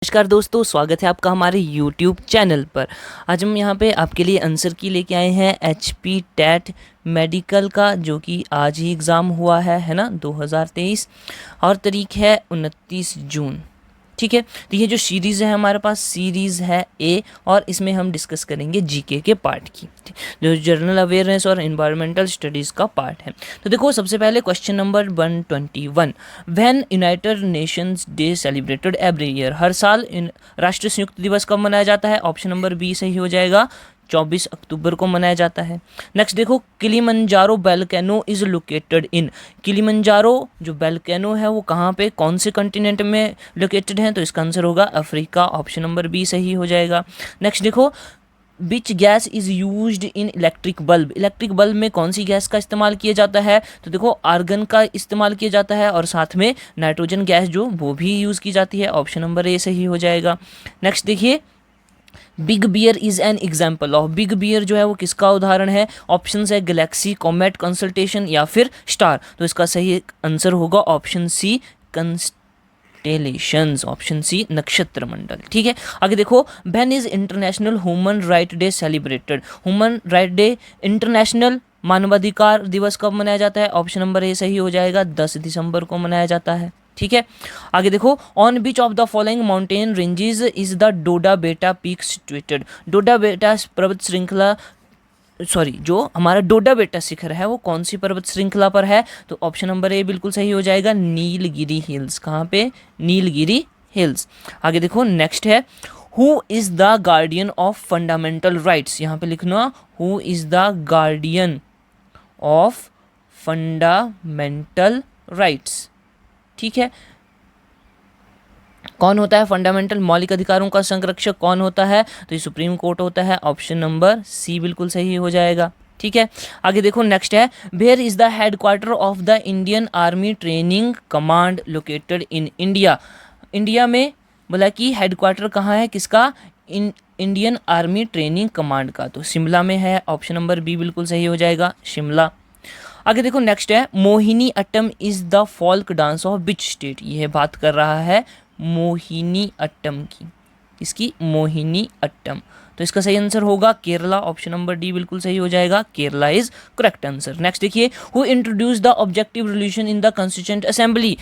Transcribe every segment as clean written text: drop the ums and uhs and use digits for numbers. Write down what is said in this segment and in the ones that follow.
नमस्कार दोस्तों, स्वागत है आपका हमारे YouTube चैनल पर। आज हम यहाँ पे आपके लिए आंसर की लेके आए हैं HP टेट मेडिकल का, जो कि आज ही एग्ज़ाम हुआ है ना 2023, और तारीख है 29 जून। ठीक है, तो ये जो सीरीज़ है हमारे पास सीरीज़ है ए, और इसमें हम डिस्कस करेंगे जीके के पार्ट की, जो जनरल अवेयरनेस और इन्वायरमेंटल स्टडीज़ का पार्ट है। तो देखो, सबसे पहले question number 121, when United Nations day celebrated every year, हर साल राष्ट्रीय संयुक्त दिवस कब मनाया जाता है? ऑप्शन नंबर बी सही हो जाएगा, 24 अक्टूबर को मनाया जाता है। नेक्स्ट देखो, Kilimanjaro volcano is located in, Kilimanjaro जो वोल्केनो है वो कहाँ पे, कौन से कॉन्टिनेंट में लोकेटेड है? तो इसका आंसर होगा अफ्रीका, ऑप्शन नंबर बी सही हो जाएगा। नेक्स्ट देखो, which gas is used in electric bulb, electric bulb में कौन सी गैस का इस्तेमाल किया जाता है? तो देखो, आर्गन का इस्तेमाल किया जाता है, और साथ में नाइट्रोजन गैस जो वो भी यूज़ की जाती है, ऑप्शन नंबर ए सही हो जाएगा। नेक्स्ट देखिए, big bear is an example of, big bear जो है वो किसका उदाहरण है? ऑप्शन है गैलेक्सी, कॉमेट, कंसल्टेशन या फिर स्टार। तो इसका सही आंसर होगा ऑप्शन सी, कंस्टेलेशंस, ऑप्शन सी नक्षत्र मंडल। ठीक है, आगे देखो, when is international human right day celebrated, human right day, international मानवाधिकार दिवस कब मनाया जाता है? ऑप्शन नंबर ए सही हो जाएगा, 10 दिसंबर को मनाया जाता है। ठीक है, आगे देखो, on which of the following mountain ranges is the Dodda Betta peak situated, डोडा बेटा पर्वत श्रृंखला, सॉरी, जो हमारा डोडा बेटा शिखर है वो कौन सी पर्वत श्रृंखला पर है? तो ऑप्शन नंबर ए बिल्कुल सही हो जाएगा, नीलगिरी हिल्स। कहाँ पे? नीलगिरी हिल्स। आगे देखो, नेक्स्ट है, who is the guardian of fundamental rights, यहाँ पे लिखना, who is the guardian of fundamental rights. ठीक है, कौन होता है फंडामेंटल मौलिक अधिकारों का संरक्षक, कौन होता है? तो ये सुप्रीम कोर्ट होता है, ऑप्शन नंबर सी बिल्कुल सही हो जाएगा। ठीक है, आगे देखो, नेक्स्ट है, where is the headquarter of the Indian army training command located in India, India में बोला कि हेडक्वार्टर कहाँ है किसका? इंडियन आर्मी ट्रेनिंग कमांड का, तो शिमला में है, ऑप्शन नंबर बी बिल्कुल सही हो जाएगा, शिमला। आगे देखो, नेक्स्ट है, Mohiniyattam is the folk dance of which state, यह बात कर रहा है मोहिनी अट्टम की, इसकी मोहिनी अट्टम, तो इसका सही आंसर होगा केरला, ऑप्शन नंबर डी बिल्कुल सही हो जाएगा, Kerala is correct answer. Next देखिए, who introduce the objective resolution in the constituent assembly,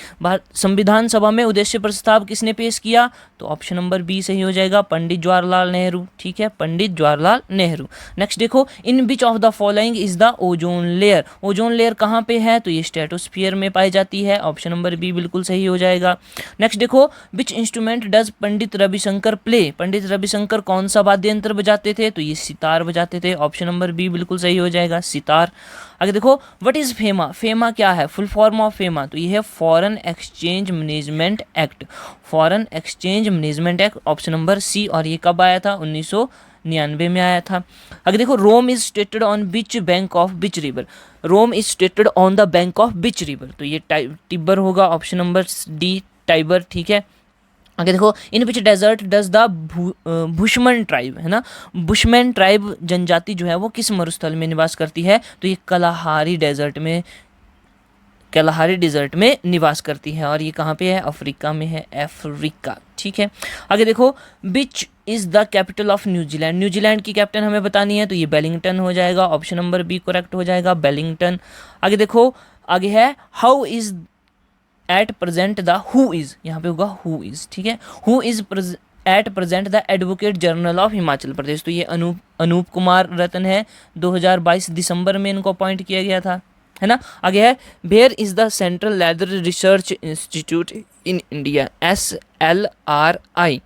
संविधान सभा में उद्देश्य प्रस्ताव किसने पेश किया? तो ऑप्शन नंबर बी सही हो जाएगा, पंडित जवाहरलाल नेहरू। ठीक है, पंडित जवाहरलाल नेहरू। नेक्स्ट देखो, in which of the following is the ozone layer, ozone layer कहाँ पे है? तो ये स्ट्रेटोस्फीयर में पाई जाती है, ऑप्शन नंबर बी बिल्कुल सही हो जाएगा। नेक्स्ट देखो, which instrument does Pandit Ravi Shankar play, Pandit Ravi Shankar कौन सा वाद्य यंत्र बजाते थे? तो ये सितार बजाते थे, ऑप्शन नंबर बी बिल्कुल सही हो जाएगा, सितार। आगे देखो, व्हाट इज फेमा, फेमा क्या है? फुल फॉर्म ऑफ फेमा, तो ये है foreign exchange management act, foreign exchange management act, option number C. और ये कब आया था? 1999 में आया था। आगे देखो, Rome is stated on which bank of which river, Rome is stated on the bank of which river, तो ये टाइबर होगा, ऑप्शन नंबर डी, टाइबर। ठीक है, आगे देखो, in which desert does the Bushman tribe, है ना, बुशमैन ट्राइब जनजाति जो है वो किस मरुस्थल में निवास करती है? तो ये कलाहारी डेजर्ट में, कलाहारी डेजर्ट में निवास करती है, और ये कहाँ पे है? अफ्रीका में है, अफ्रीका। ठीक है, आगे देखो, which is the capital of New Zealand, New Zealand की कैपिटल हमें बतानी है, तो ये वेलिंगटन हो जाएगा, ऑप्शन नंबर बी करेक्ट हो जाएगा, वेलिंगटन। आगे देखो, आगे है, how is at present the, who is, यहाँ पे होगा हु इज। ठीक है, who is at present the advocate general of Himachal Pradesh, तो ये अनूप कुमार रतन है, 2022 दिसंबर में इनको अपॉइंट किया गया था, है ना। आगे है, where is the central leather research institute in India, SLRI,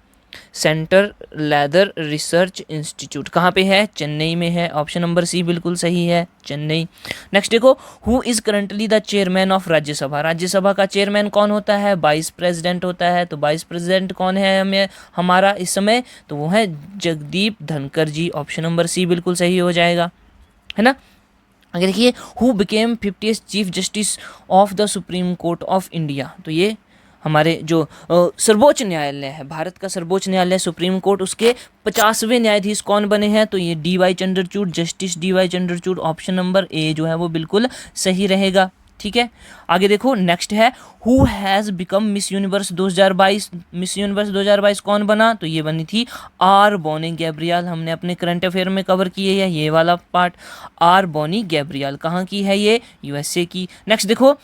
centre leather research institute कहाँ पे है? चेन्नई में है, ऑप्शन नंबर सी बिल्कुल सही है, चेन्नई। नेक्स्ट देखो, who is currently the chairman of Rajya Sabha, Rajya Sabha का चेयरमैन कौन होता है? वाइस प्रेसिडेंट होता है, तो वाइस प्रेसिडेंट कौन है हमें हमारा इस समय? तो वो है जगदीप धनखड़ जी, ऑप्शन नंबर सी बिल्कुल सही हो जाएगा, है ना। आगे देखिए, who became 50th chief justice of the supreme court of India, तो ये हमारे जो सर्वोच्च न्यायालय है, भारत का सर्वोच्च न्यायालय सुप्रीम कोर्ट, उसके 50वें न्यायाधीश कौन बने हैं? तो ये DY Chandrachud, justice DY Chandrachud, option number A जो है वो बिल्कुल सही रहेगा। ठीक है। आगे देखो नेक्स्ट है who has become miss universe 2022। Miss universe 2022 कौन बना? तो ये बनी थी आर बॉनी गैब्रियल। हमने अपने करंट अफेयर में कवर किए है ये वाला पार्ट। आर बॉनी गैब्रियल कहाँ की है? ये यूएसए की। नेक्स्ट देखो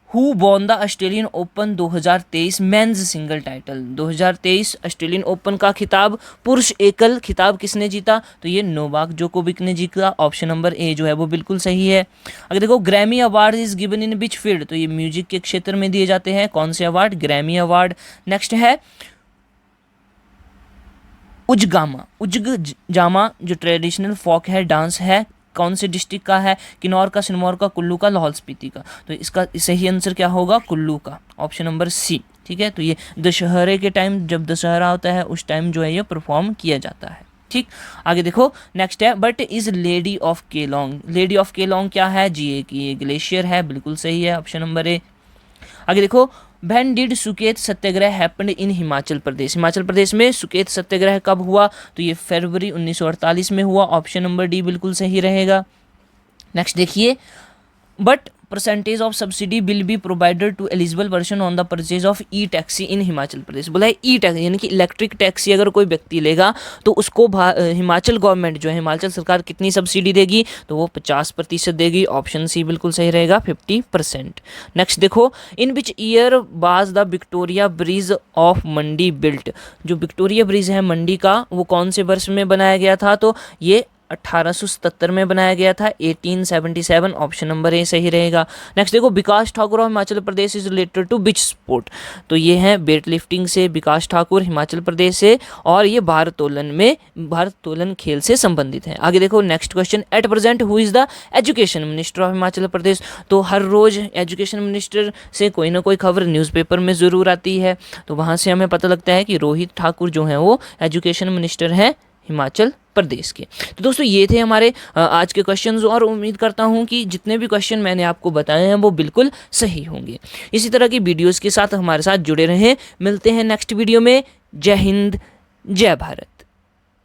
who won the Australian open 2023 men's single title. 2023 Australian open का खिताब, पुरुष एकल खिताब किसने जीता? तो ये नोवाक जोकोविक ने जीता। ऑप्शन नंबर ए जो है वो बिल्कुल सही है। अगर देखो Grammy award is given in which field, तो ये म्यूजिक के क्षेत्र में दिए जाते हैं। कौन से अवार्ड? Grammy award. नेक्स्ट है उजगामा। उजगजामा जो ट्रेडिशनल फोक है, डांस है, कौन से डिस्ट्रिक्ट का है? किन्नौर का, सिरमौर का, कुल्लू का, लाहौल स्पीति का। तो इसका सही आंसर क्या होगा? कुल्लू का, ऑप्शन नंबर सी। ठीक है, तो ये दशहरे के टाइम, जब दशहरा होता है उस टाइम जो है ये परफॉर्म किया जाता है। ठीक, आगे देखो नेक्स्ट है but is lady of Kelong. Lady of Kelong क्या है? जी ए की ये ग्लेशियर है, बिल्कुल सही है, ऑप्शन नंबर ए। आगे देखो when did Suket Satyagraha happened in Himachal Pradesh. Himachal Pradesh में सुकेत सत्याग्रह कब हुआ? तो ये फरवरी 1948 में हुआ। ऑप्शन नंबर डी बिल्कुल सही रहेगा। नेक्स्ट देखिए but percentage of subsidy will be provided to eligible person on the purchase of e taxi in Himachal Pradesh. बोला है ई टैक्सी यानी कि इलेक्ट्रिक टैक्सी अगर कोई व्यक्ति लेगा तो उसको हिमाचल गवर्नमेंट जो है, हिमाचल सरकार कितनी सब्सिडी देगी? तो वो 50% देगी। ऑप्शन सी बिल्कुल सही रहेगा, 50%। नेक्स्ट देखो in which year was the Victoria bridge of Mandi built. जो विक्टोरिया ब्रिज है मंडी का वो कौन से वर्ष में बनाया गया था? तो ये 1877 में बनाया गया था, 1877। ऑप्शन नंबर ए सही रहेगा। नेक्स्ट देखो Vikas Thakur of Himachal Pradesh is related to which sport. तो ये है वेट लिफ्टिंग से विकास ठाकुर हिमाचल प्रदेश से, और ये भारोत्तोलन खेल से संबंधित है। आगे देखो next question at present who is the education minister of Himachal Pradesh. तो हर रोज एजुकेशन मिनिस्टर से कोई ना कोई खबर न्यूज़पेपर में ज़रूर आती है, तो वहाँ से हमें पता लगता है कि रोहित ठाकुर जो है वो एजुकेशन मिनिस्टर हैं हिमाचल प्रदेश के। तो दोस्तों ये थे हमारे आज के क्वेश्चंस, और उम्मीद करता हूं कि जितने भी क्वेश्चन मैंने आपको बताए हैं वो बिल्कुल सही होंगे। इसी तरह की वीडियोस के साथ हमारे साथ जुड़े रहें। मिलते हैं नेक्स्ट वीडियो में। जय हिंद, जय भारत।